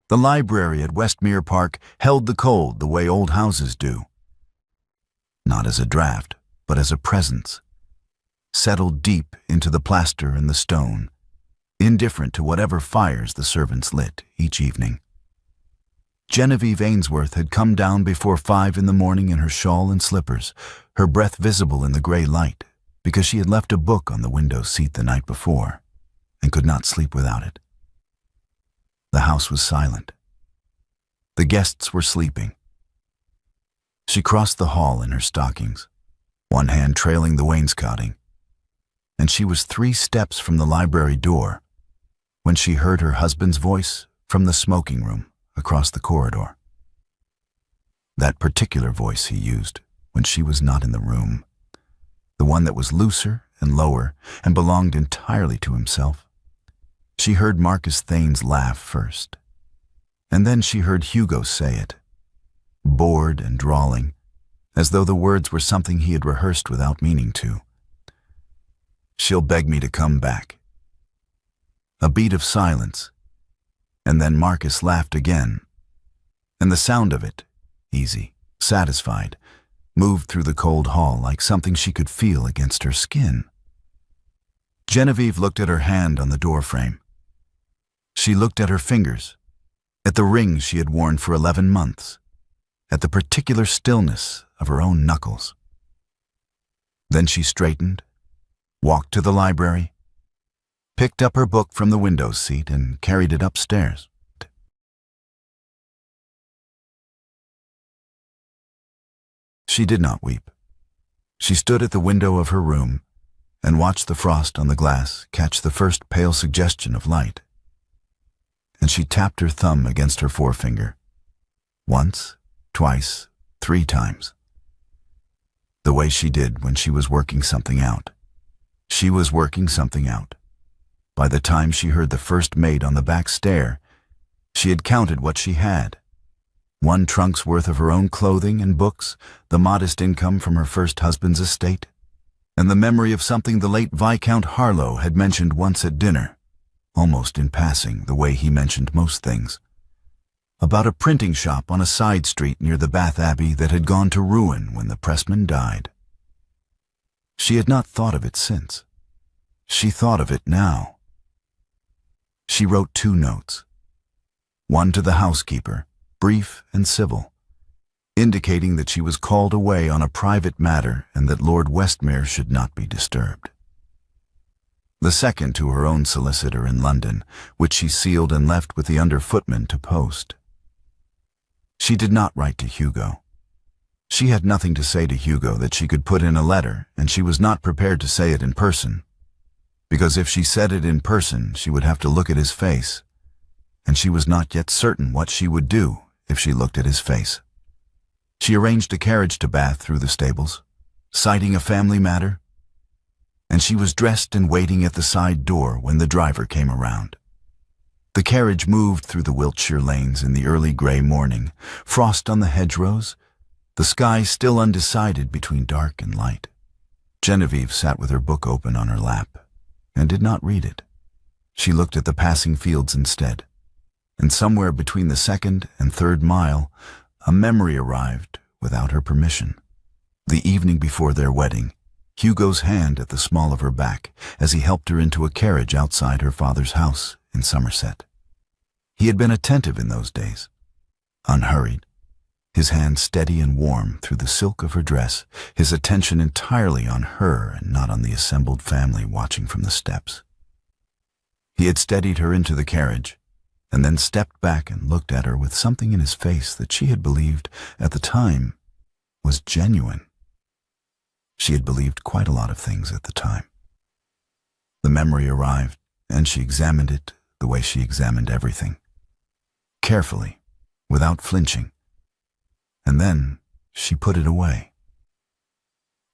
The library at Westmere Park held the cold the way old houses do. Not as a draft, but as a presence, settled deep into the plaster and the stone, indifferent to whatever fires the servants lit each evening. Genevieve Ainsworth had come down before 5 in the morning in her shawl and slippers, her breath visible in the gray light, because she had left a book on the window seat the night before and could not sleep without it. The house was silent. The guests were sleeping. She crossed the hall in her stockings, one hand trailing the wainscoting, and she was 3 steps from the library door when she heard her husband's voice from the smoking room across the corridor. That particular voice he used when she was not in the room, the one that was looser and lower and belonged entirely to himself. She heard Marcus Thane's laugh first, and then she heard Hugo say it, bored and drawling, as though the words were something he had rehearsed without meaning to. "She'll beg me to come back." A beat of silence, and then Marcus laughed again, and the sound of it, easy, satisfied, moved through the cold hall like something she could feel against her skin. Genevieve looked at her hand on the doorframe. She looked at her fingers, at the ring she had worn for 11 months, at the particular stillness of her own knuckles. Then she straightened, walked to the library, picked up her book from the window seat and carried it upstairs. She did not weep. She stood at the window of her room and watched the frost on the glass catch the first pale suggestion of light. And she tapped her thumb against her forefinger, once, twice, 3 times. The way she did when she was working something out. She was working something out. By the time she heard the first maid on the back stair, she had counted what she had. 1 trunk's worth of her own clothing and books, the modest income from her first husband's estate, and the memory of something the late Viscount Harlow had mentioned once at dinner, almost in passing, the way he mentioned most things, about a printing shop on a side street near the Bath Abbey that had gone to ruin when the pressman died. She had not thought of it since. She thought of it now. She wrote 2 notes, one to the housekeeper, brief and civil, indicating that she was called away on a private matter and that Lord Westmere should not be disturbed. The second to her own solicitor in London, which she sealed and left with the under footman to post. She did not write to Hugo. She had nothing to say to Hugo that she could put in a letter, and she was not prepared to say it in person, because if she said it in person, she would have to look at his face, and she was not yet certain what she would do if she looked at his face. She arranged a carriage to Bath through the stables, citing a family matter, and she was dressed and waiting at the side door when the driver came around. The carriage moved through the Wiltshire lanes in the early gray morning, frost on the hedgerows, the sky still undecided between dark and light. Genevieve sat with her book open on her lap and did not read it. She looked at the passing fields instead, and somewhere between the 2nd and 3rd mile, a memory arrived without her permission. The evening before their wedding, Hugo's hand at the small of her back as he helped her into a carriage outside her father's house in Somerset. He had been attentive in those days, unhurried, his hand steady and warm through the silk of her dress, his attention entirely on her and not on the assembled family watching from the steps. He had steadied her into the carriage, and then stepped back and looked at her with something in his face that she had believed, at the time, was genuine. She had believed quite a lot of things at the time. The memory arrived, and she examined it the way she examined everything, carefully, without flinching. And then she put it away.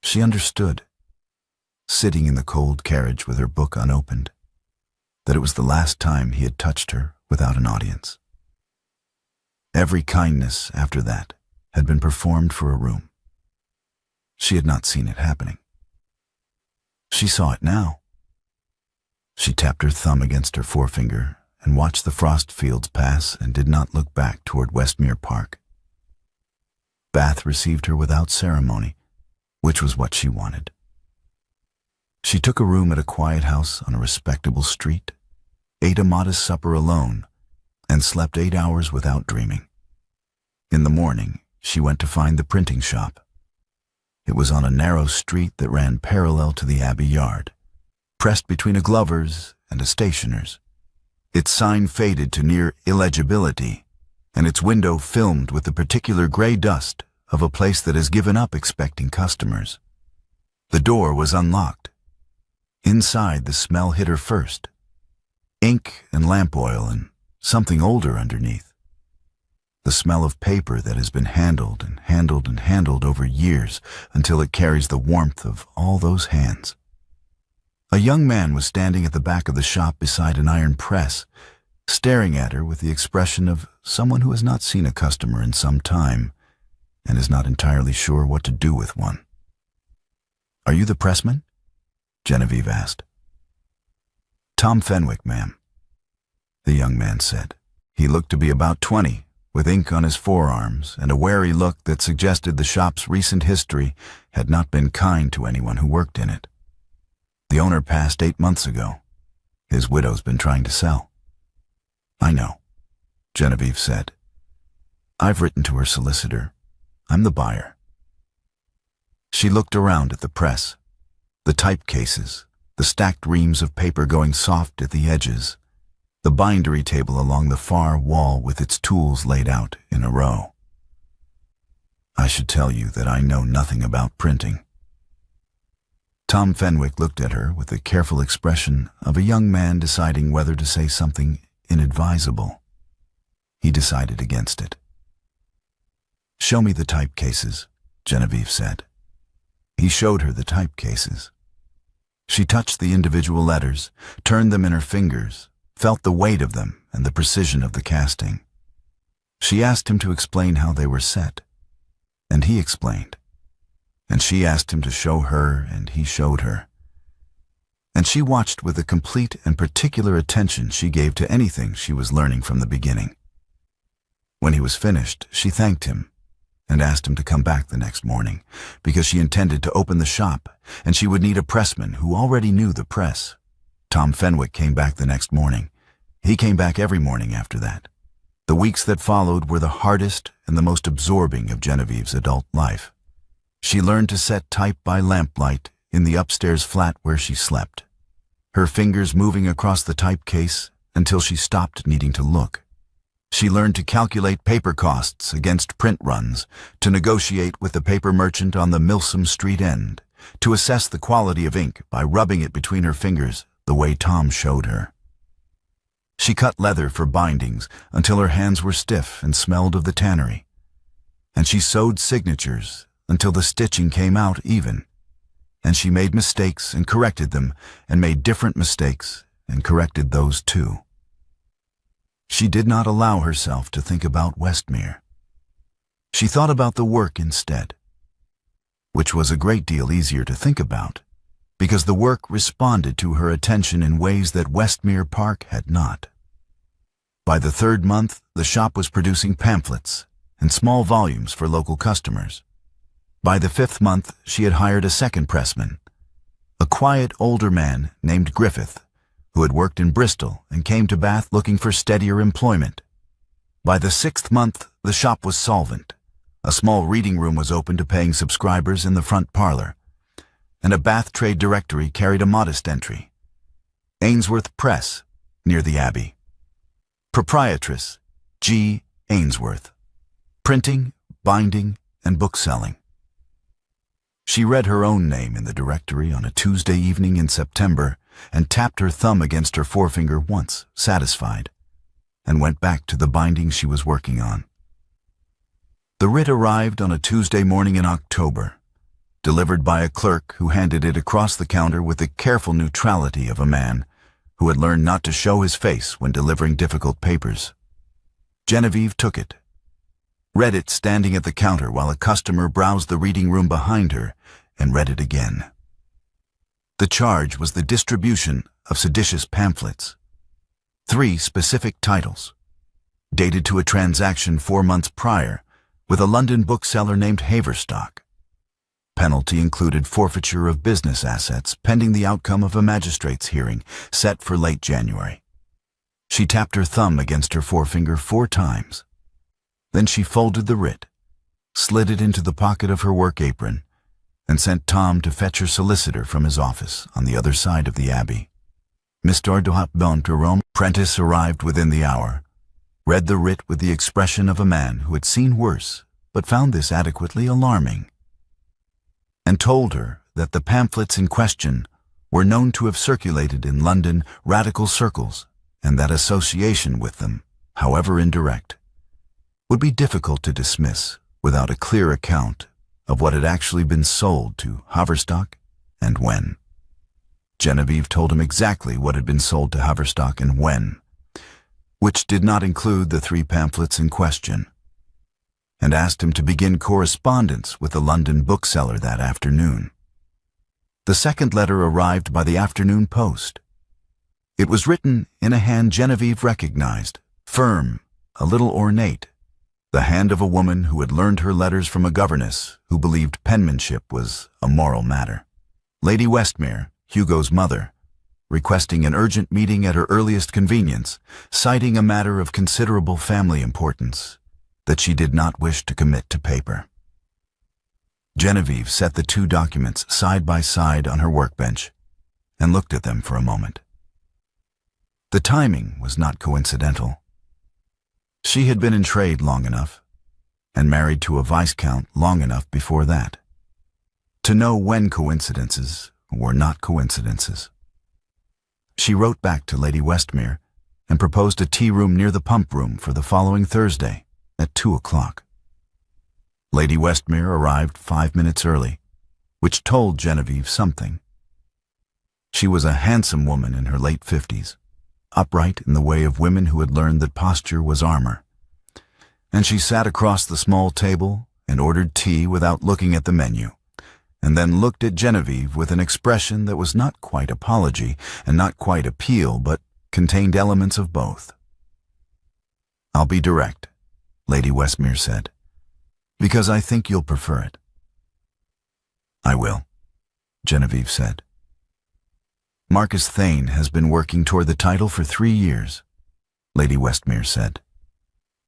She understood, sitting in the cold carriage with her book unopened, that it was the last time he had touched her without an audience. Every kindness after that had been performed for a room. She had not seen it happening. She saw it now. She tapped her thumb against her forefinger and watched the frost fields pass and did not look back toward Westmere Park. Bath received her without ceremony, which was what she wanted. She took a room at a quiet house on a respectable street, ate a modest supper alone, and slept 8 hours without dreaming. In the morning, she went to find the printing shop. It was on a narrow street that ran parallel to the Abbey yard, pressed between a glover's and a stationer's. Its sign faded to near illegibility, and its window filmed with the particular gray dust of a place that has given up expecting customers. The door was unlocked. Inside, the smell hit her first. Ink and lamp oil and something older underneath. The smell of paper that has been handled and handled and handled over years until it carries the warmth of all those hands. A young man was standing at the back of the shop beside an iron press, staring at her with the expression of someone who has not seen a customer in some time and is not entirely sure what to do with one. "Are you the pressman?" Genevieve asked. "Tom Fenwick, ma'am," the young man said. He looked to be about 20, with ink on his forearms and a wary look that suggested the shop's recent history had not been kind to anyone who worked in it. "The owner passed 8 months ago. His widow's been trying to sell." "I know," Genevieve said. "I've written to her solicitor. I'm the buyer." She looked around at the press, the type cases, the stacked reams of paper going soft at the edges, the bindery table along the far wall with its tools laid out in a row. "I should tell you that I know nothing about printing." Tom Fenwick looked at her with the careful expression of a young man deciding whether to say something inadvisable. He decided against it. "Show me the type cases," Genevieve said. He showed her the type cases. She touched the individual letters, turned them in her fingers, felt the weight of them and the precision of the casting. She asked him to explain how they were set, and he explained. And she asked him to show her, and he showed her. And she watched with the complete and particular attention she gave to anything she was learning from the beginning. When he was finished, she thanked him and asked him to come back the next morning, because she intended to open the shop, and she would need a pressman who already knew the press. Tom Fenwick came back the next morning. He came back every morning after that. The weeks that followed were the hardest and the most absorbing of Genevieve's adult life. She learned to set type by lamplight in the upstairs flat where she slept, her fingers moving across the type case until she stopped needing to look. She learned to calculate paper costs against print runs, to negotiate with the paper merchant on the Milsom Street end, to assess the quality of ink by rubbing it between her fingers the way Tom showed her. She cut leather for bindings until her hands were stiff and smelled of the tannery, and she sewed signatures until the stitching came out even, and she made mistakes and corrected them, and made different mistakes and corrected those too. She did not allow herself to think about Westmere. She thought about the work instead, which was a great deal easier to think about, because the work responded to her attention in ways that Westmere Park had not. By the 3rd month, the shop was producing pamphlets and small volumes for local customers. By the 5th month, she had hired a second pressman, a quiet older man named Griffith, who had worked in Bristol and came to Bath looking for steadier employment. By the 6th month, the shop was solvent. A small reading room was open to paying subscribers in the front parlor, and a Bath trade directory carried a modest entry: Ainsworth Press, near the Abbey. Proprietress, G. Ainsworth. Printing, binding, and bookselling. She read her own name in the directory on a Tuesday evening in September and tapped her thumb against her forefinger once, satisfied, and went back to the binding she was working on. The writ arrived on a Tuesday morning in October, delivered by a clerk who handed it across the counter with the careful neutrality of a man who had learned not to show his face when delivering difficult papers. Genevieve took it, read it standing at the counter while a customer browsed the reading room behind her, and read it again. The charge was the distribution of seditious pamphlets. 3 specific titles, dated to a transaction 4 months prior with a London bookseller named Haverstock. Penalty included forfeiture of business assets pending the outcome of a magistrate's hearing set for late January. She tapped her thumb against her forefinger 4 times. Then she folded the writ, slid it into the pocket of her work apron, and sent Tom to fetch her solicitor from his office on the other side of the Abbey. Mr. Dohap Prentice arrived within the hour, read the writ with the expression of a man who had seen worse but found this adequately alarming, and told her that the pamphlets in question were known to have circulated in London radical circles and that association with them, however indirect, would be difficult to dismiss without a clear account of what had actually been sold to Haverstock and when. Genevieve told him exactly what had been sold to Haverstock and when, which did not include the 3 pamphlets in question, and asked him to begin correspondence with the London bookseller that afternoon. The second letter arrived by the afternoon post. It was written in a hand Genevieve recognized, firm, a little ornate, the hand of a woman who had learned her letters from a governess who believed penmanship was a moral matter. Lady Westmere, Hugo's mother, requesting an urgent meeting at her earliest convenience, citing a matter of considerable family importance that she did not wish to commit to paper. Genevieve set the 2 documents side by side on her workbench and looked at them for a moment. The timing was not coincidental. She had been in trade long enough, and married to a Viscount long enough before that, to know when coincidences were not coincidences. She wrote back to Lady Westmere and proposed a tea room near the pump room for the following Thursday at 2 o'clock. Lady Westmere arrived 5 minutes early, which told Genevieve something. She was a handsome woman in her late 50s, upright in the way of women who had learned that posture was armor, and she sat across the small table and ordered tea without looking at the menu, and then looked at Genevieve with an expression that was not quite apology and not quite appeal, but contained elements of both. "I'll be direct," Lady Westmere said, "because I think you'll prefer it." "I will," Genevieve said. "Marcus Thane has been working toward the title for 3 years," Lady Westmere said.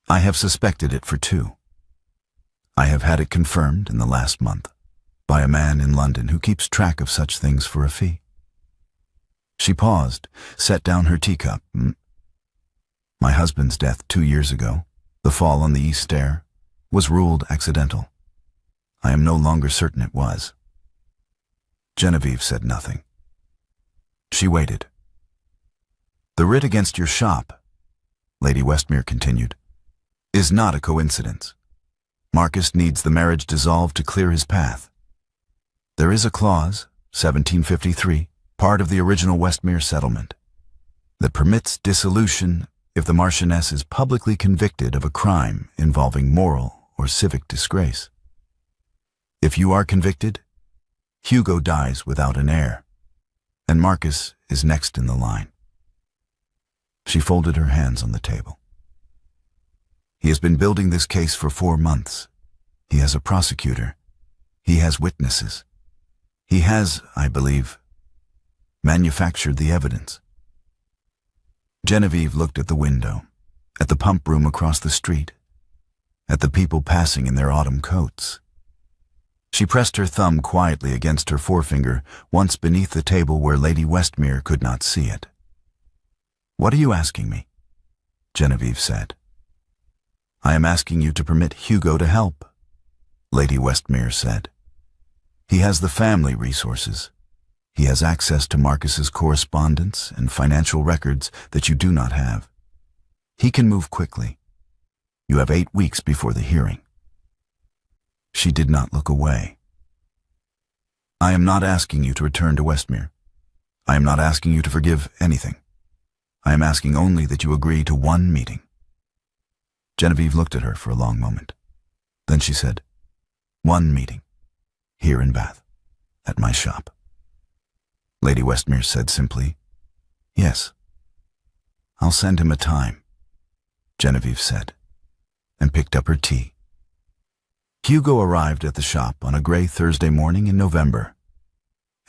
"I have suspected it for 2. I have had it confirmed in the last month by a man in London who keeps track of such things for a fee." She paused, set down her teacup. "My husband's death 2 years ago, the fall on the east stair, was ruled accidental. I am no longer certain it was." Genevieve said nothing. She waited. "The writ against your shop," Lady Westmere continued, "is not a coincidence. Marcus needs the marriage dissolved to clear his path. There is a clause, 1753, part of the original Westmere settlement, that permits dissolution if the Marchioness is publicly convicted of a crime involving moral or civic disgrace. If you are convicted, Hugo dies without an heir, and Marcus is next in the line." She folded her hands on the table. "He has been building this case for 4 months. He has a prosecutor. He has witnesses. He has, I believe, manufactured the evidence." Genevieve looked at the window, at the pump room across the street, at the people passing in their autumn coats. She pressed her thumb quietly against her forefinger, once beneath the table where Lady Westmere could not see it. "What are you asking me?" Genevieve said. "I am asking you to permit Hugo to help," Lady Westmere said. "He has the family resources. He has access to Marcus's correspondence and financial records that you do not have. He can move quickly. You have 8 weeks before the hearing." She did not look away. "I am not asking you to return to Westmere. I am not asking you to forgive anything. I am asking only that you agree to 1 meeting." Genevieve looked at her for a long moment. Then she said, "1 meeting, here in Bath, at my shop." Lady Westmere said simply, "Yes." I'll send him a time, Genevieve said, and picked up her tea. Hugo arrived at the shop on a gray Thursday morning in November,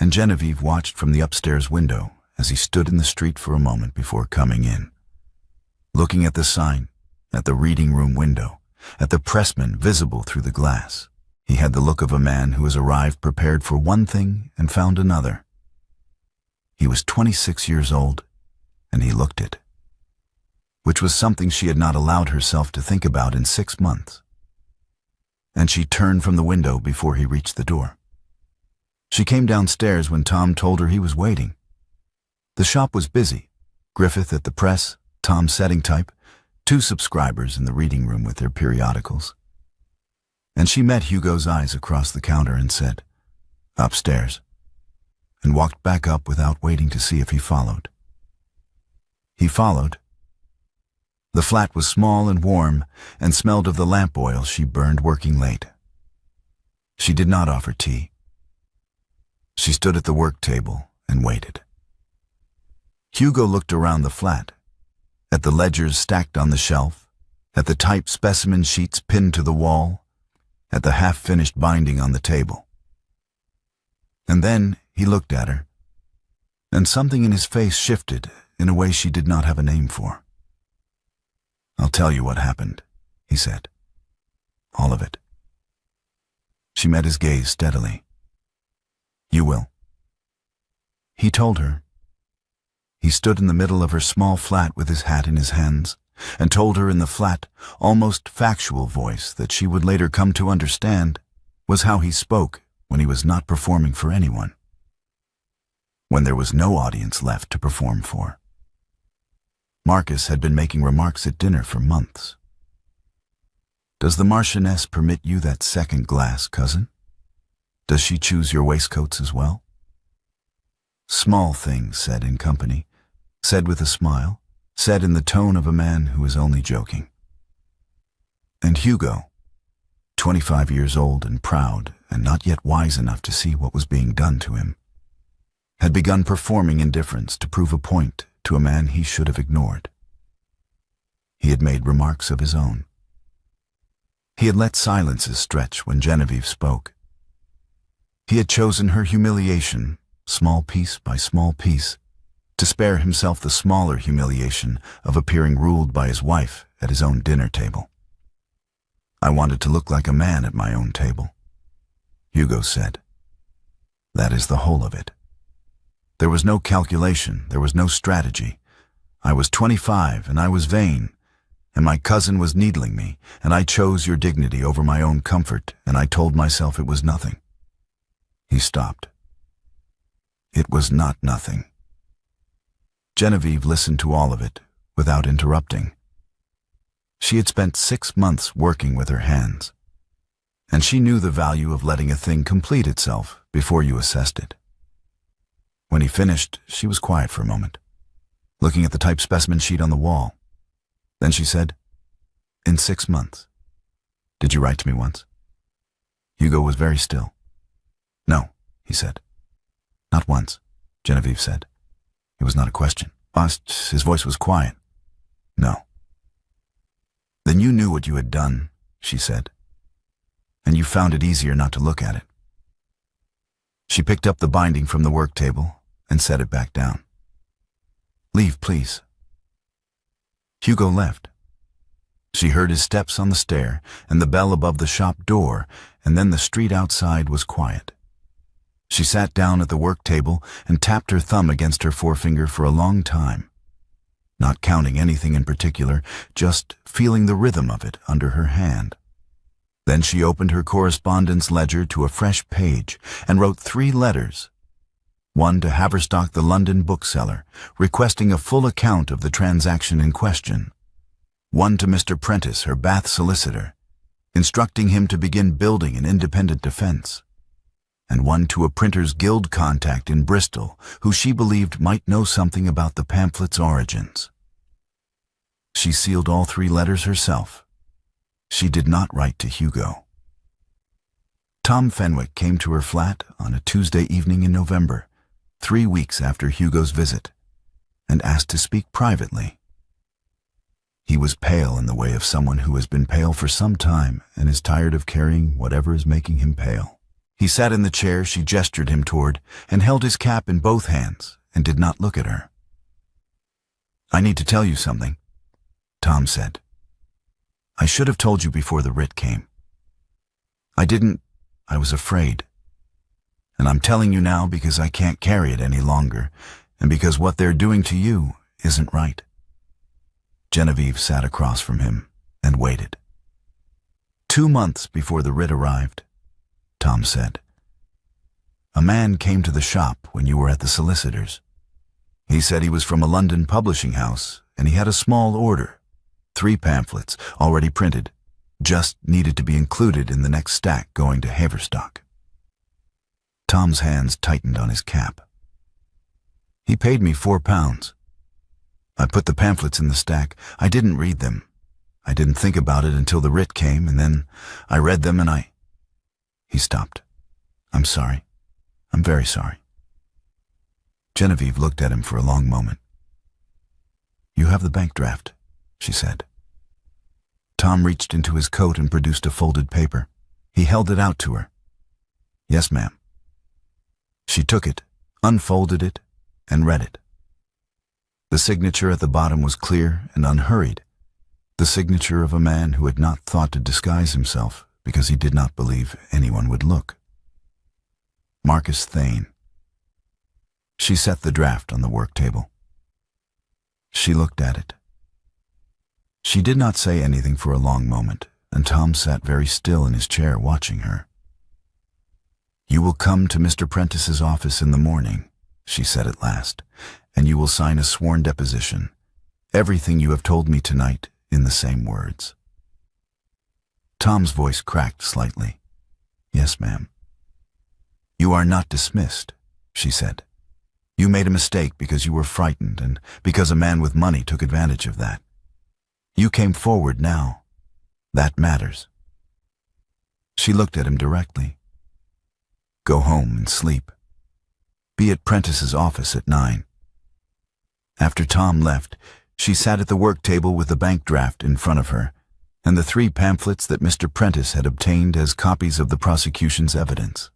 and Genevieve watched from the upstairs window as he stood in the street for a moment before coming in. Looking at the sign, at the reading room window, at the pressman visible through the glass, he had the look of a man who has arrived prepared for one thing and found another. He was 26 years old, and he looked it, which was something she had not allowed herself to think about in 6 months. And she turned from the window before he reached the door. She came downstairs when Tom told her he was waiting. The shop was busy. Griffith at the press, Tom setting type, 2 subscribers in the reading room with their periodicals. And she met Hugo's eyes across the counter and said, "Upstairs," and walked back up without waiting to see if he followed. He followed. The flat was small and warm and smelled of the lamp oil she burned working late. She did not offer tea. She stood at the work table and waited. Hugo looked around the flat, at the ledgers stacked on the shelf, at the typed specimen sheets pinned to the wall, at the half-finished binding on the table. And then he looked at her, and something in his face shifted in a way she did not have a name for. "I'll tell you what happened," he said. "All of it." She met his gaze steadily. "You will." He told her. He stood in the middle of her small flat with his hat in his hands, and told her in the flat, almost factual voice that she would later come to understand was how he spoke when he was not performing for anyone, when there was no audience left to perform for. Marcus had been making remarks at dinner for months. "Does the Marchioness permit you that second glass, cousin? Does she choose your waistcoats as well?" Small things said in company, said with a smile, said in the tone of a man who is only joking. And Hugo, 25 years old and proud and not yet wise enough to see what was being done to him, had begun performing indifference to prove a point to a man he should have ignored. He had made remarks of his own. He had let silences stretch when Genevieve spoke. He had chosen her humiliation, small piece by small piece, to spare himself the smaller humiliation of appearing ruled by his wife at his own dinner table. "I wanted to look like a man at my own table," Hugo said. "That is the whole of it. There was no calculation, there was no strategy. I was 25 and I was vain, and my cousin was needling me, and I chose your dignity over my own comfort, and I told myself it was nothing." He stopped. It was not nothing. Genevieve listened to all of it without interrupting. She had spent 6 months working with her hands, and she knew the value of letting a thing complete itself before you assessed it. When he finished, she was quiet for a moment, looking at the typed specimen sheet on the wall. Then she said, "In 6 months. Did you write to me once?" Hugo was very still. "No," he said. "Not once," Genevieve said. It was not a question. His voice was quiet. "No." "Then you knew what you had done," she said, "and you found it easier not to look at it." She picked up the binding from the work table and set it back down. "Leave, please." Hugo left. She heard his steps on the stair and the bell above the shop door, and then the street outside was quiet. She sat down at the work table and tapped her thumb against her forefinger for a long time, not counting anything in particular, just feeling the rhythm of it under her hand. Then she opened her correspondence ledger to a fresh page and wrote 3 letters. One to Haverstock, the London bookseller, requesting a full account of the transaction in question. One to Mr. Prentice, her Bath solicitor, instructing him to begin building an independent defense. And one to a Printers Guild contact in Bristol who she believed might know something about the pamphlet's origins. She sealed all 3 letters herself. She did not write to Hugo. Tom Fenwick came to her flat on a Tuesday evening in November, 3 weeks after Hugo's visit, and asked to speak privately. He was pale in the way of someone who has been pale for some time and is tired of carrying whatever is making him pale. He sat in the chair she gestured him toward and held his cap in both hands and did not look at her. "I need to tell you something," Tom said. "I should have told you before the writ came. I didn't. I was afraid. And I'm telling you now because I can't carry it any longer, and because what they're doing to you isn't right." Genevieve sat across from him and waited. 2 months before the writ arrived, Tom said, "A man came to the shop when you were at the solicitor's. He said he was from a London publishing house, and he had a small order, 3 pamphlets, already printed, just needed to be included in the next stack going to Haverstock." Tom's hands tightened on his cap. "He paid me £4. I put the pamphlets in the stack. I didn't read them. I didn't think about it until the writ came, and then I read them and I—" He stopped. "I'm sorry. I'm very sorry." Genevieve looked at him for a long moment. "You have the bank draft," she said. Tom reached into his coat and produced a folded paper. He held it out to her. "Yes, ma'am." She took it, unfolded it, and read it. The signature at the bottom was clear and unhurried, the signature of a man who had not thought to disguise himself because he did not believe anyone would look. Marcus Thane. She set the draft on the work table. She looked at it. She did not say anything for a long moment, and Tom sat very still in his chair watching her. "You will come to Mr. Prentice's office in the morning," she said at last, "and you will sign a sworn deposition. Everything you have told me tonight in the same words." Tom's voice cracked slightly. "Yes, ma'am." "You are not dismissed," she said. "You made a mistake because you were frightened and because a man with money took advantage of that. You came forward now. That matters." She looked at him directly. "Go home and sleep. Be at Prentice's office at 9. After Tom left, she sat at the work table with the bank draft in front of her and the 3 pamphlets that Mr. Prentice had obtained as copies of the prosecution's evidence.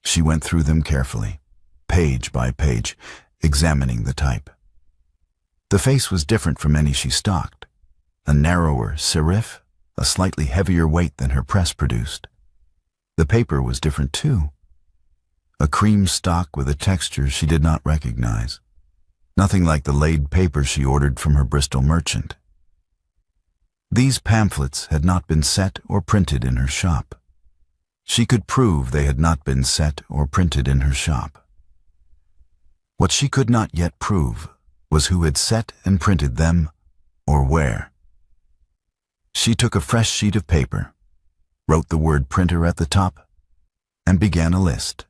She went through them carefully, page by page, examining the type. The face was different from any she stocked, a narrower serif, a slightly heavier weight than her press produced. The paper was different too, a cream stock with a texture she did not recognize, nothing like the laid paper she ordered from her Bristol merchant. These pamphlets had not been set or printed in her shop. She could prove they had not been set or printed in her shop. What she could not yet prove was who had set and printed them or where. She took a fresh sheet of paper, wrote the word printer at the top, and began a list.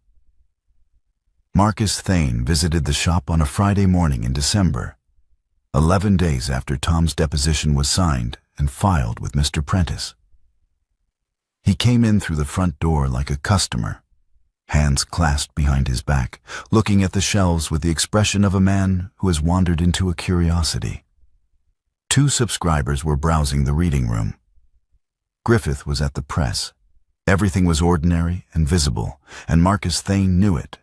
Marcus Thane visited the shop on a Friday morning in December, 11 days after Tom's deposition was signed and filed with Mr. Prentice. He came in through the front door like a customer, hands clasped behind his back, looking at the shelves with the expression of a man who has wandered into a curiosity. 2 subscribers were browsing the reading room. Griffith was at the press. Everything was ordinary and visible, and Marcus Thane knew it,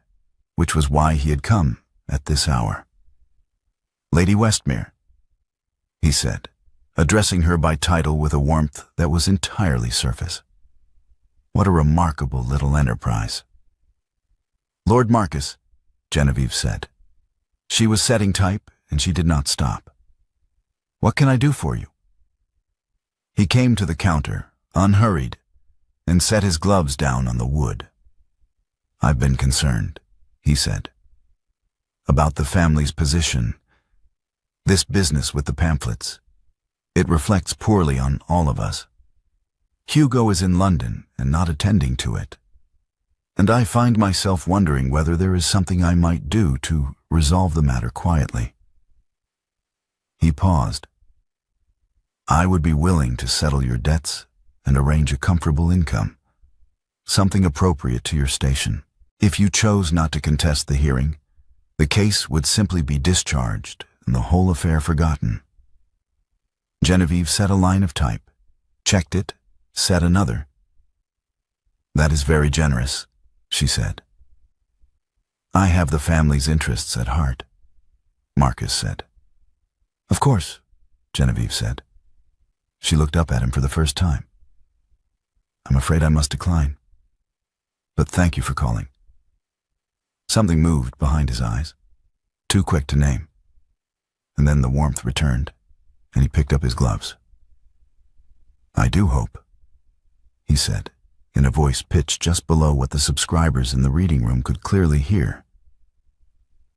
which was why he had come at this hour. "Lady Westmere," he said, addressing her by title with a warmth that was entirely surface. "What a remarkable little enterprise." "Lord Marcus," Genevieve said. She was setting type, and she did not stop. "What can I do for you?" He came to the counter, unhurried, and set his gloves down on the wood. "I've been concerned," he said, "about the family's position. This business with the pamphlets. It reflects poorly on all of us. Hugo is in London and not attending to it. And I find myself wondering whether there is something I might do to resolve the matter quietly." He paused. "I would be willing to settle your debts and arrange a comfortable income, something appropriate to your station. If you chose not to contest the hearing, the case would simply be discharged and the whole affair forgotten." Genevieve set a line of type, checked it, set another. "That is very generous," she said. "I have the family's interests at heart," Marcus said. "Of course," Genevieve said. She looked up at him for the first time. "I'm afraid I must decline. But thank you for calling." Something moved behind his eyes, too quick to name. And then the warmth returned, and he picked up his gloves. "I do hope," he said, in a voice pitched just below what the subscribers in the reading room could clearly hear,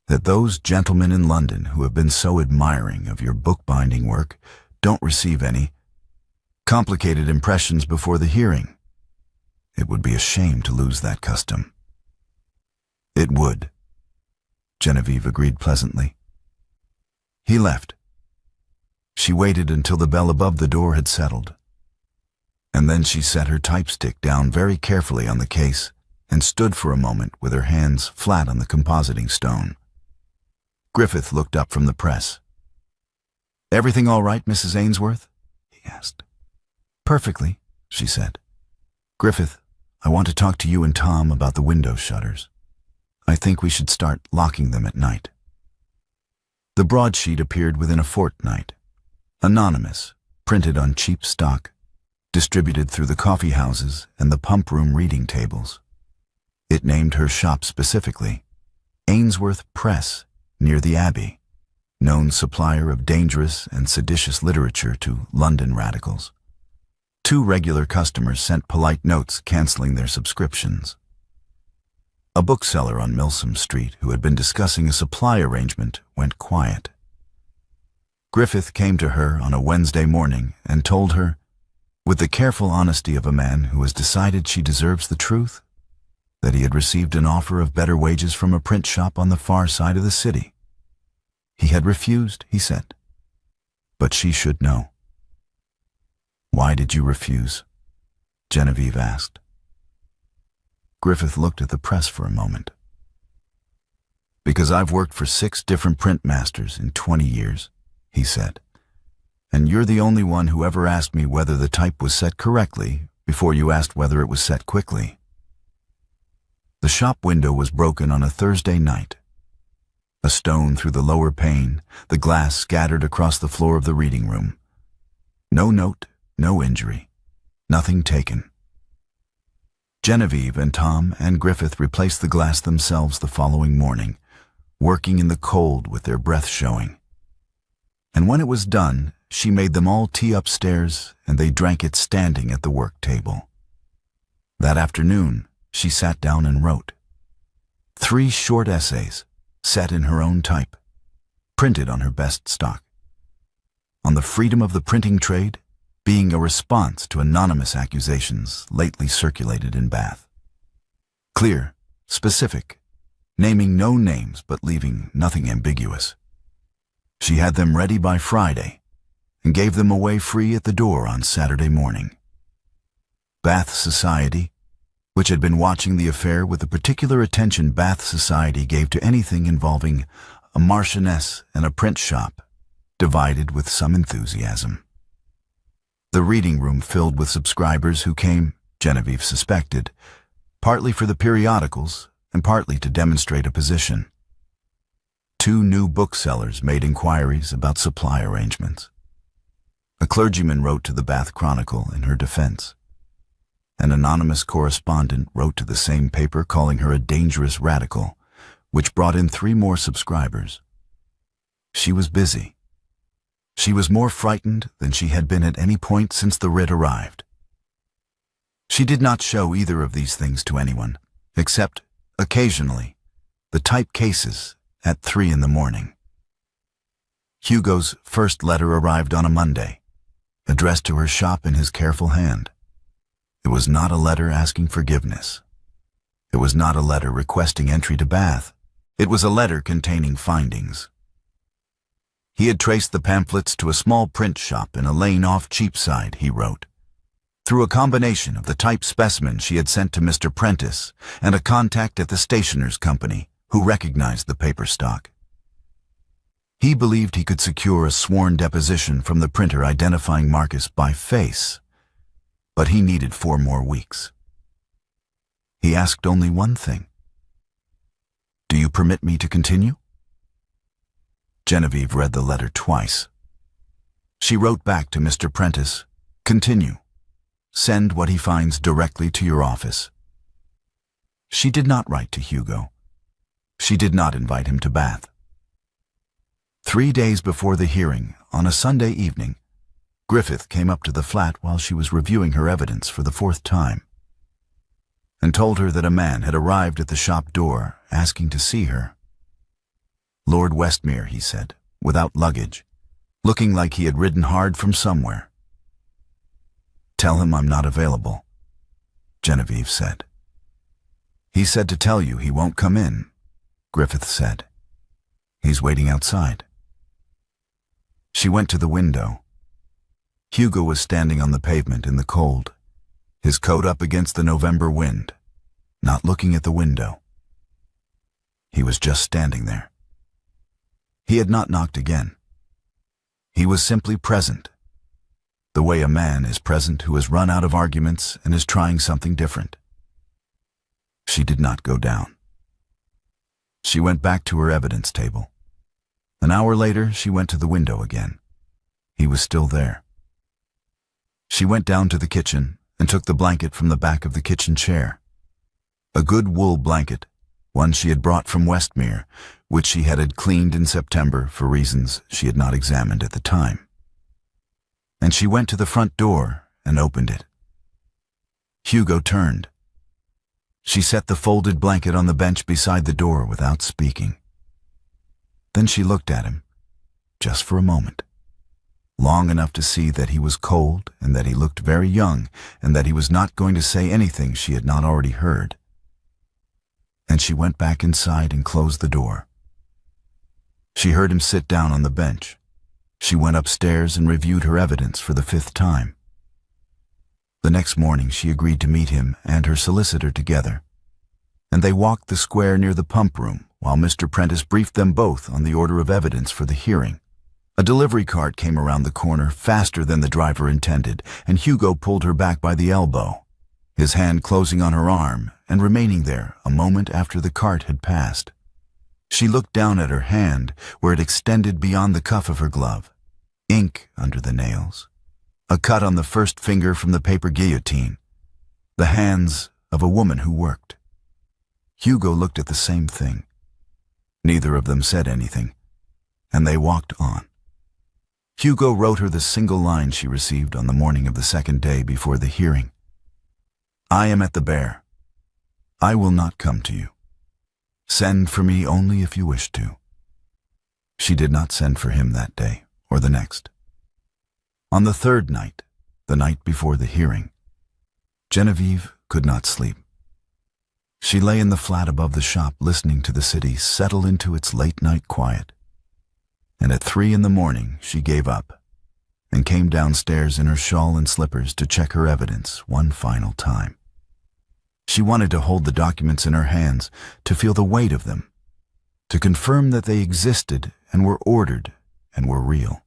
"that those gentlemen in London who have been so admiring of your bookbinding work don't receive any complicated impressions before the hearing. It would be a shame to lose that custom." "It would," Genevieve agreed pleasantly. He left. She waited until the bell above the door had settled, and then she set her typestick down very carefully on the case and stood for a moment with her hands flat on the compositing stone. Griffith looked up from the press. "Everything all right, Mrs. Ainsworth?" he asked. "Perfectly," she said. "Griffith, I want to talk to you and Tom about the window shutters. I think we should start locking them at night." The broadsheet appeared within a fortnight. Anonymous, printed on cheap stock, distributed through the coffee houses and the pump room reading tables. It named her shop specifically, Ainsworth Press, near the Abbey, known supplier of dangerous and seditious literature to London radicals. 2 regular customers sent polite notes canceling their subscriptions. A bookseller on Milsom Street who had been discussing a supply arrangement went quiet. Griffith came to her on a Wednesday morning and told her, with the careful honesty of a man who has decided she deserves the truth, that he had received an offer of better wages from a print shop on the far side of the city. He had refused, he said, but she should know. "Why did you refuse?" Genevieve asked. Griffith looked at the press for a moment. "Because I've worked for 6 different print masters in 20 years, he said, "and you're the only one who ever asked me whether the type was set correctly before you asked whether it was set quickly." The shop window was broken on a Thursday night. A stone through the lower pane, the glass scattered across the floor of the reading room. No note, no injury, nothing taken. Genevieve and Tom and Griffith replaced the glass themselves the following morning, working in the cold with their breath showing. And when it was done, she made them all tea upstairs, and they drank it standing at the work table. That afternoon, she sat down and wrote 3 short essays, set in her own type, printed on her best stock. On the freedom of the printing trade, being a response to anonymous accusations lately circulated in Bath. Clear, specific, naming no names but leaving nothing ambiguous. She had them ready by Friday and gave them away free at the door on Saturday morning. Bath Society, which had been watching the affair with the particular attention Bath Society gave to anything involving a marchioness and a print shop, divided with some enthusiasm. The reading room filled with subscribers who came, Genevieve suspected, partly for the periodicals and partly to demonstrate a position. 2 new booksellers made inquiries about supply arrangements. A clergyman wrote to the Bath Chronicle in her defense. An anonymous correspondent wrote to the same paper calling her a dangerous radical, which brought in 3 more subscribers. She was busy. She was more frightened than she had been at any point since the writ arrived. She did not show either of these things to anyone, except, occasionally, the type cases at 3 in the morning. Hugo's first letter arrived on a Monday, addressed to her shop in his careful hand. It was not a letter asking forgiveness. It was not a letter requesting entry to Bath. It was a letter containing findings. He had traced the pamphlets to a small print shop in a lane off Cheapside, he wrote, through a combination of the type specimen she had sent to Mr. Prentice and a contact at the stationer's company who recognized the paper stock. He believed he could secure a sworn deposition from the printer identifying Marcus by face, but he needed 4 more weeks. He asked only one thing. "Do you permit me to continue?" Genevieve read the letter twice. She wrote back to Mr. Prentice, "Continue. Send what he finds directly to your office." She did not write to Hugo. She did not invite him to Bath. 3 days before the hearing, on a Sunday evening, Griffith came up to the flat while she was reviewing her evidence for the 4th time and told her that a man had arrived at the shop door asking to see her. "Lord Westmere," he said, without luggage, looking like he had ridden hard from somewhere. "Tell him I'm not available," Genevieve said. "He said to tell you he won't come in," Griffith said. "He's waiting outside." She went to the window. Hugo was standing on the pavement in the cold, his coat up against the November wind, not looking at the window. He was just standing there. He had not knocked again. He was simply present, the way a man is present who has run out of arguments and is trying something different. She did not go down. She went back to her evidence table. An hour later, she went to the window again. He was still there. She went down to the kitchen and took the blanket from the back of the kitchen chair. A good wool blanket, one she had brought from Westmere, which she had cleaned in September for reasons she had not examined at the time. And she went to the front door and opened it. Hugo turned. She set the folded blanket on the bench beside the door without speaking. Then she looked at him, just for a moment, long enough to see that he was cold and that he looked very young and that he was not going to say anything she had not already heard. And she went back inside and closed the door. She heard him sit down on the bench. She went upstairs and reviewed her evidence for the 5th time. The next morning she agreed to meet him and her solicitor together, and they walked the square near the pump room while Mr. Prentice briefed them both on the order of evidence for the hearing. A delivery cart came around the corner faster than the driver intended, and Hugo pulled her back by the elbow, his hand closing on her arm and remaining there a moment after the cart had passed. She looked down at her hand, where it extended beyond the cuff of her glove. Ink under the nails. A cut on the first finger from the paper guillotine. The hands of a woman who worked. Hugo looked at the same thing. Neither of them said anything, and they walked on. Hugo wrote her the single line she received on the morning of the 2nd day before the hearing. "I am at the Bear. I will not come to you. Send for me only if you wish to." She did not send for him that day or the next. On the 3rd night, the night before the hearing, Genevieve could not sleep. She lay in the flat above the shop listening to the city settle into its late-night quiet. And at 3 in the morning she gave up and came downstairs in her shawl and slippers to check her evidence one final time. She wanted to hold the documents in her hands, to feel the weight of them, to confirm that they existed and were ordered and were real.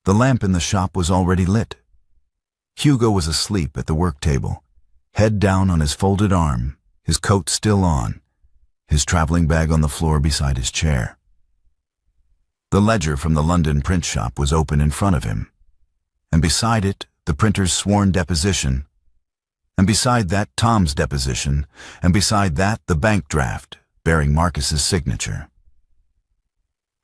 The lamp in the shop was already lit. Hugo was asleep at the work table, head down on his folded arm, his coat still on, his traveling bag on the floor beside his chair. The ledger from the London print shop was open in front of him, and beside it the printer's sworn deposition, and beside that Tom's deposition, and beside that the bank draft bearing Marcus's signature.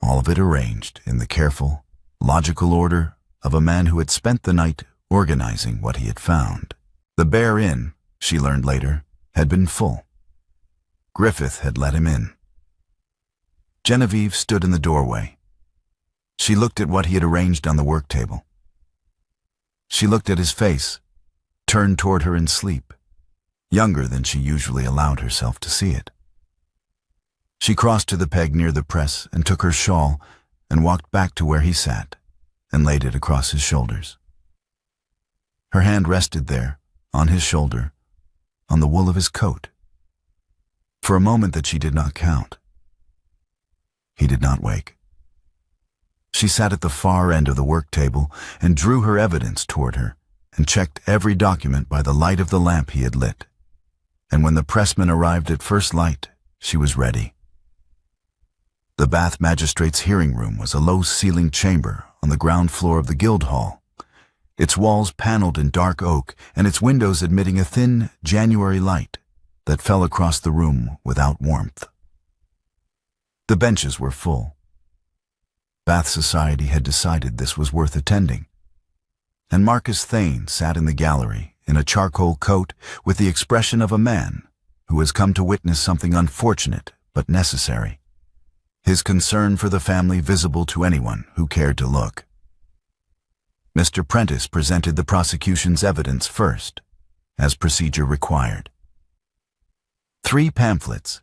All of it arranged in the careful, logical order of a man who had spent the night organizing what he had found. The Bear Inn, she learned later, had been full. Griffith had let him in. Genevieve stood in the doorway. She looked at what he had arranged on the work table. She looked at his face, turned toward her in sleep, younger than she usually allowed herself to see it. She crossed to the peg near the press and took her shawl and walked back to where he sat and laid it across his shoulders. Her hand rested there, on his shoulder, on the wool of his coat, for a moment that she did not count. He did not wake. She sat at the far end of the work table and drew her evidence toward her and checked every document by the light of the lamp he had lit. And when the pressman arrived at first light, she was ready. The Bath Magistrate's hearing room was a low-ceilinged chamber on the ground floor of the Guildhall, its walls paneled in dark oak and its windows admitting a thin January light that fell across the room without warmth. The benches were full. Bath society had decided this was worth attending, and Marcus Thane sat in the gallery in a charcoal coat with the expression of a man who has come to witness something unfortunate but necessary, his concern for the family visible to anyone who cared to look. Mr. Prentice presented the prosecution's evidence first, as procedure required. 3 pamphlets,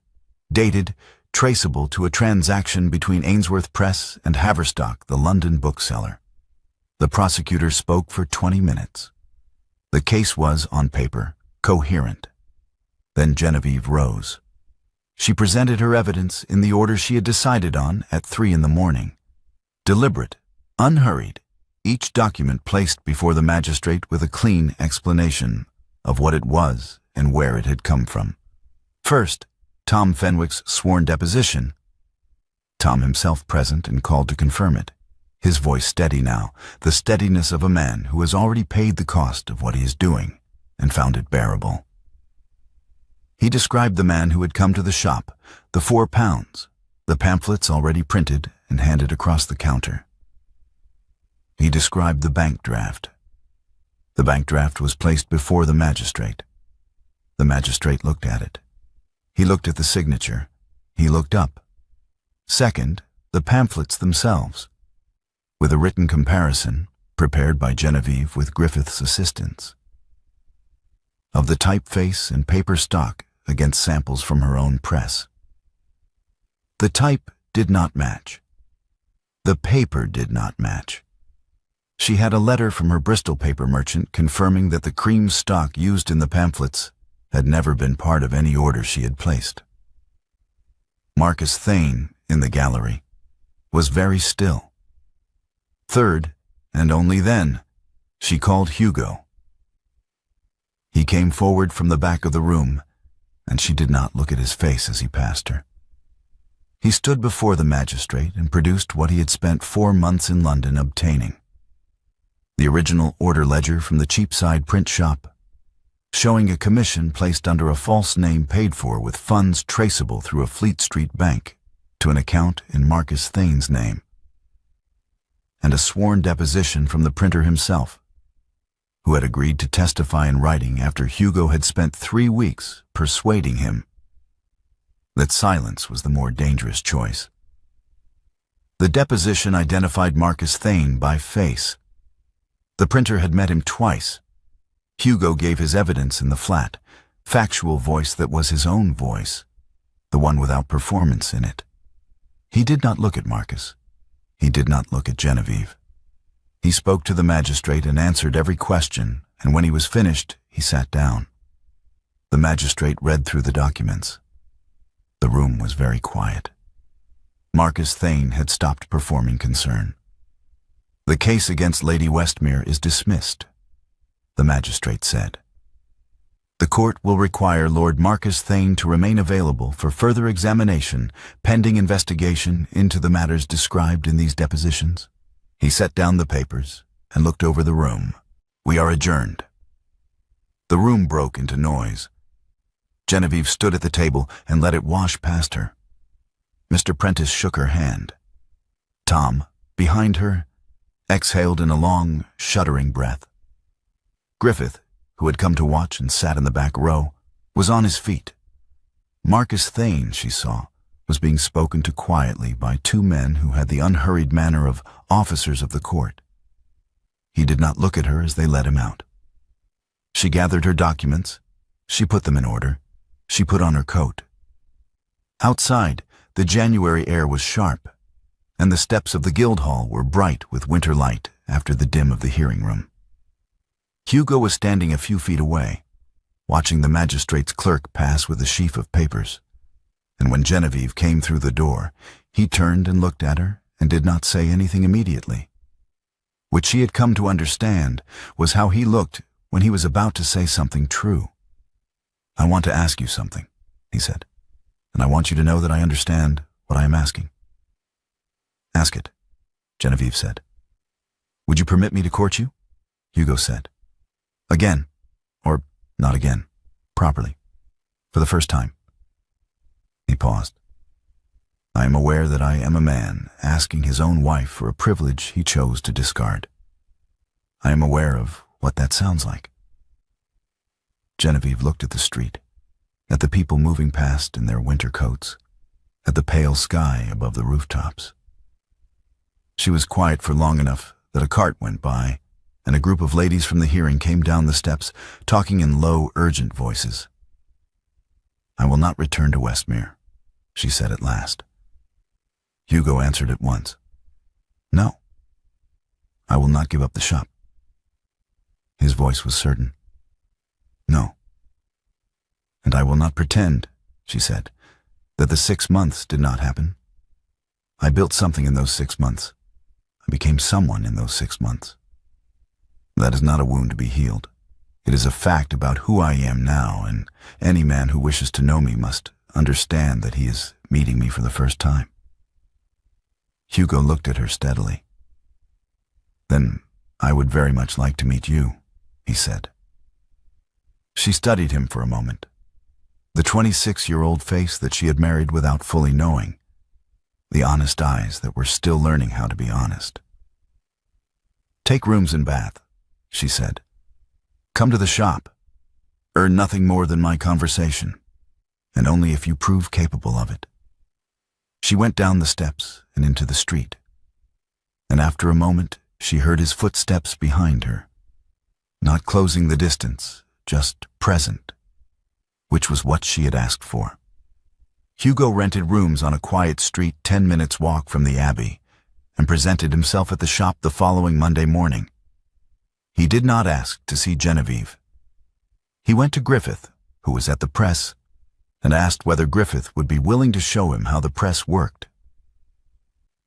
dated, traceable to a transaction between Ainsworth Press and Haverstock, the London bookseller. The prosecutor spoke for 20 minutes. The case was, on paper, coherent. Then Genevieve rose. She presented her evidence in the order she had decided on at 3 in the morning. Deliberate, unhurried, each document placed before the magistrate with a clean explanation of what it was and where it had come from. First, Tom Fenwick's sworn deposition. Tom himself present and called to confirm it, his voice steady now, the steadiness of a man who has already paid the cost of what he is doing and found it bearable. He described the man who had come to the shop, the £4, the pamphlets already printed and handed across the counter. He described the bank draft. The bank draft was placed before the magistrate. The magistrate looked at it. He looked at the signature. He looked up. Second, the pamphlets themselves, with a written comparison, prepared by Genevieve with Griffith's assistance, of the typeface and paper stock against samples from her own press. The type did not match. The paper did not match. She had a letter from her Bristol paper merchant confirming that the cream stock used in the pamphlets had never been part of any order she had placed. Marcus Thane, in the gallery, was very still. Third, and only then, she called Hugo. He came forward from the back of the room, and she did not look at his face as he passed her. He stood before the magistrate and produced what he had spent 4 months in London obtaining. The original order ledger from the Cheapside print shop, showing a commission placed under a false name paid for with funds traceable through a Fleet Street bank to an account in Marcus Thane's name, and a sworn deposition from the printer himself, who had agreed to testify in writing after Hugo had spent 3 weeks persuading him that silence was the more dangerous choice. The deposition identified Marcus Thane by face. The printer had met him twice. Hugo gave his evidence in the flat, factual voice that was his own voice, the one without performance in it. He did not look at Marcus. He did not look at Genevieve. He spoke to the magistrate and answered every question, and when he was finished, he sat down. The magistrate read through the documents. The room was very quiet. Marcus Thane had stopped performing concern. "The case against Lady Westmere is dismissed," the magistrate said. "The court will require Lord Marcus Thane to remain available for further examination pending investigation into the matters described in these depositions." He set down the papers and looked over the room. "We are adjourned." The room broke into noise. Genevieve stood at the table and let it wash past her. Mr. Prentice shook her hand. Tom, behind her, exhaled in a long, shuddering breath. Griffith, who had come to watch and sat in the back row, was on his feet. Marcus Thane, she saw, was being spoken to quietly by 2 men who had the unhurried manner of officers of the court. He did not look at her as they led him out. She gathered her documents. She put them in order. She put on her coat. Outside, the January air was sharp, and the steps of the Guildhall were bright with winter light after the dim of the hearing room. Hugo was standing a few feet away, watching the magistrate's clerk pass with a sheaf of papers, and when Genevieve came through the door, he turned and looked at her and did not say anything immediately. What she had come to understand was how he looked when he was about to say something true. "I want to ask you something," he said, "and I want you to know that I understand what I am asking." "Ask it," Genevieve said. "Would you permit me to court you?" Hugo said. "Again, or not again, properly, for the first time." He paused. "I am aware that I am a man asking his own wife for a privilege he chose to discard. I am aware of what that sounds like." Genevieve looked at the street, at the people moving past in their winter coats, at the pale sky above the rooftops. She was quiet for long enough that a cart went by, and a group of ladies from the hearing came down the steps, talking in low, urgent voices. "I will not return to Westmere," she said at last. Hugo answered at once. "No, I will not give up the shop." His voice was certain. "No. And I will not pretend," she said, "that the 6 months did not happen. I built something in those 6 months. I became someone in those 6 months. That is not a wound to be healed. It is a fact about who I am now, and any man who wishes to know me must understand that he is meeting me for the first time." Hugo looked at her steadily. "Then I would very much like to meet you," he said. She studied him for a moment. The 26-year-old face that she had married without fully knowing. The honest eyes that were still learning how to be honest. "Take rooms in Bath," she said. "Come to the shop. Earn nothing more than my conversation, and only if you prove capable of it." She went down the steps and into the street, and after a moment she heard his footsteps behind her, not closing the distance, just present, which was what she had asked for. Hugo rented rooms on a quiet street 10 minutes' walk from the Abbey and presented himself at the shop the following Monday morning. He did not ask to see Genevieve. He went to Griffith, who was at the press, and asked whether Griffith would be willing to show him how the press worked.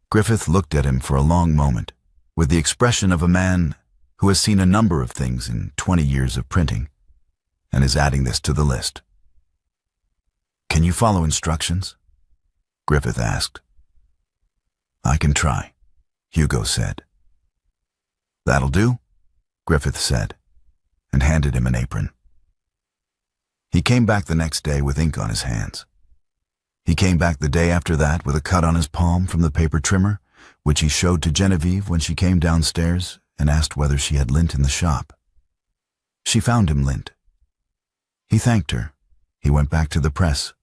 Griffith looked at him for a long moment, with the expression of a man who has seen a number of things in 20 years of printing, and is adding this to the list. "Can you follow instructions?" Griffith asked. "I can try," Hugo said. "That'll do," Griffith said, and handed him an apron. He came back the next day with ink on his hands. He came back the day after that with a cut on his palm from the paper trimmer, which he showed to Genevieve when she came downstairs and asked whether she had lint in the shop. She found him lint. He thanked her. He went back to the press.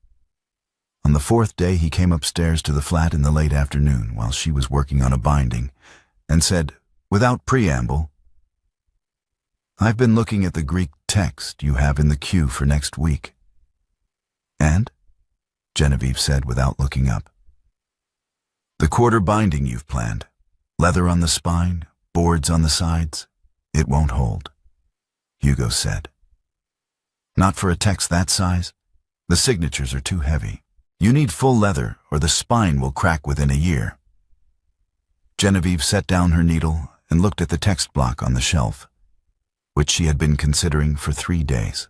On the 4th day he came upstairs to the flat in the late afternoon while she was working on a binding, and said, without preamble, "I've been looking at the Greek text you have in the queue for next week." "And?" Genevieve said without looking up. "The quarter binding you've planned. Leather on the spine, boards on the sides. It won't hold," Hugo said. "Not for a text that size. The signatures are too heavy. You need full leather or the spine will crack within a year." Genevieve set down her needle and looked at the text block on the shelf, which she had been considering for 3 days.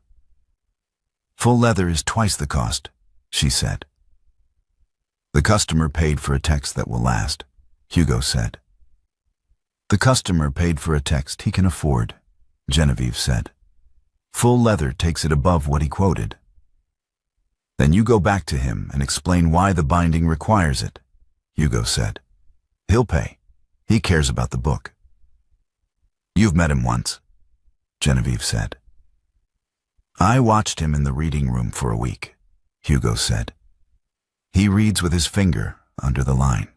"Full leather is twice the cost," she said. "The customer paid for a text that will last," Hugo said. "The customer paid for a text he can afford," Genevieve said. "Full leather takes it above what he quoted." "Then you go back to him and explain why the binding requires it," Hugo said. "He'll pay. He cares about the book." "You've met him once," Genevieve said. "I watched him in the reading room for a week," Hugo said. "He reads with his finger under the line.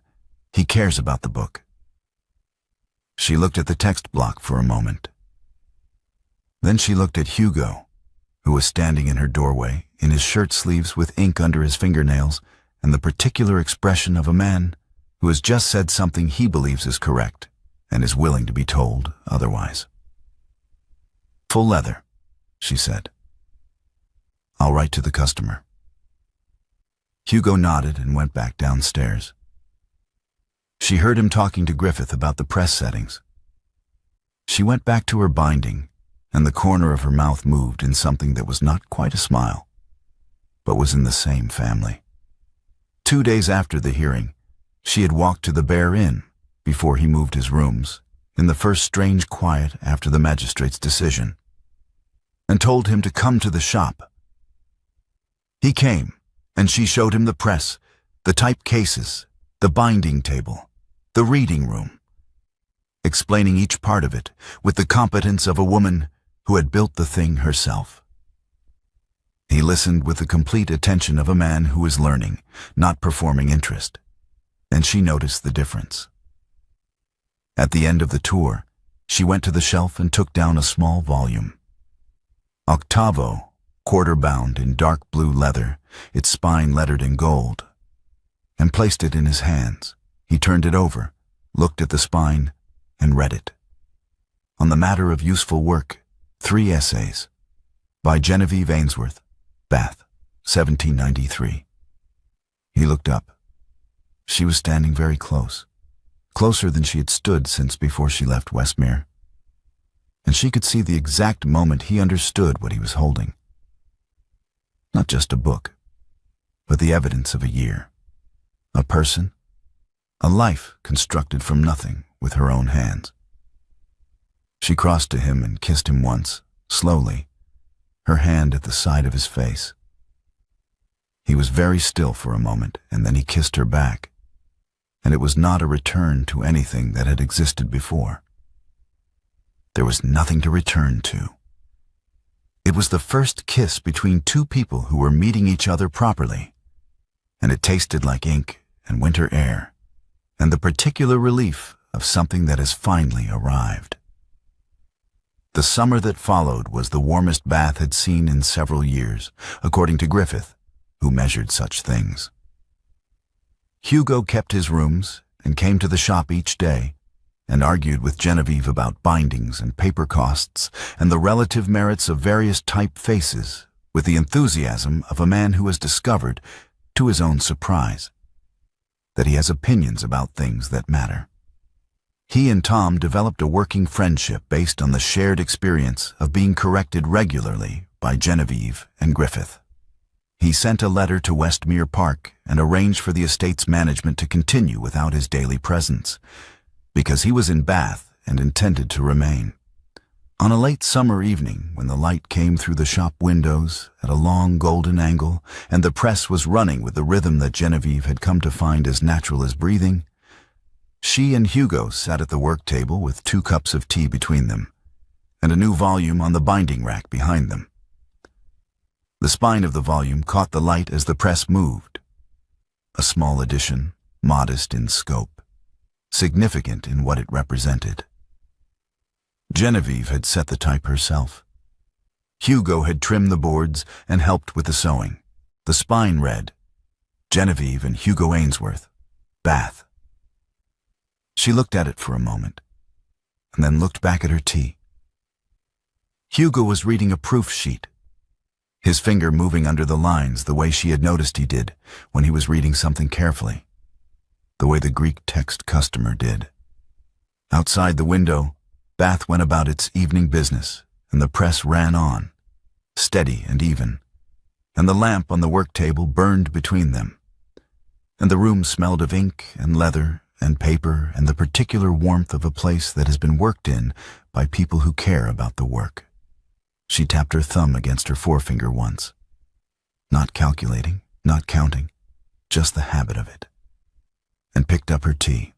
He cares about the book." She looked at the text block for a moment. Then she looked at Hugo, who was standing in her doorway, in his shirt sleeves with ink under his fingernails and the particular expression of a man who has just said something he believes is correct and is willing to be told otherwise. "Full leather," she said. "I'll write to the customer." Hugo nodded and went back downstairs. She heard him talking to Griffith about the press settings. She went back to her binding, and the corner of her mouth moved in something that was not quite a smile, but was in the same family. 2 days after the hearing, she had walked to the Bear Inn before he moved his rooms, in the first strange quiet after the magistrate's decision, and told him to come to the shop. He came, and she showed him the press, the type cases, the binding table, the reading room, explaining each part of it with the competence of a woman who had built the thing herself. He listened with the complete attention of a man who is learning, not performing interest, and she noticed the difference. At the end of the tour, she went to the shelf and took down a small volume. Octavo, quarter-bound in dark blue leather, its spine lettered in gold, and placed it in his hands. He turned it over, looked at the spine, and read it. On the matter of useful work, 3 essays, by Genevieve Ainsworth, Bath, 1793. He looked up. She was standing very close, closer than she had stood since before she left Westmere, and she could see the exact moment he understood what he was holding. Not just a book, but the evidence of a year, a person, a life constructed from nothing with her own hands. She crossed to him and kissed him once, slowly, her hand at the side of his face. He was very still for a moment, and then he kissed her back, and it was not a return to anything that had existed before. There was nothing to return to. It was the first kiss between 2 people who were meeting each other properly, and it tasted like ink and winter air, and the particular relief of something that has finally arrived. The summer that followed was the warmest Bath had seen in several years, according to Griffith, who measured such things. Hugo kept his rooms and came to the shop each day and argued with Genevieve about bindings and paper costs and the relative merits of various type faces with the enthusiasm of a man who has discovered, to his own surprise, that he has opinions about things that matter. He and Tom developed a working friendship based on the shared experience of being corrected regularly by Genevieve and Griffith. He sent a letter to Westmere Park and arranged for the estate's management to continue without his daily presence, because he was in Bath and intended to remain. On a late summer evening, when the light came through the shop windows at a long golden angle and the press was running with the rhythm that Genevieve had come to find as natural as breathing, she and Hugo sat at the work table with 2 cups of tea between them and a new volume on the binding rack behind them. The spine of the volume caught the light as the press moved. A small edition, modest in scope, significant in what it represented. Genevieve had set the type herself. Hugo had trimmed the boards and helped with the sewing. The spine read, Genevieve and Hugo Ainsworth, Bath. She looked at it for a moment, and then looked back at her tea. Hugo was reading a proof sheet, his finger moving under the lines the way she had noticed he did when he was reading something carefully, the way the Greek text customer did. Outside the window, Bath went about its evening business, and the press ran on, steady and even, and the lamp on the work table burned between them, and the room smelled of ink and leather and paper and the particular warmth of a place that has been worked in by people who care about the work. She tapped her thumb against her forefinger once, not calculating, not counting, just the habit of it, and picked up her tea.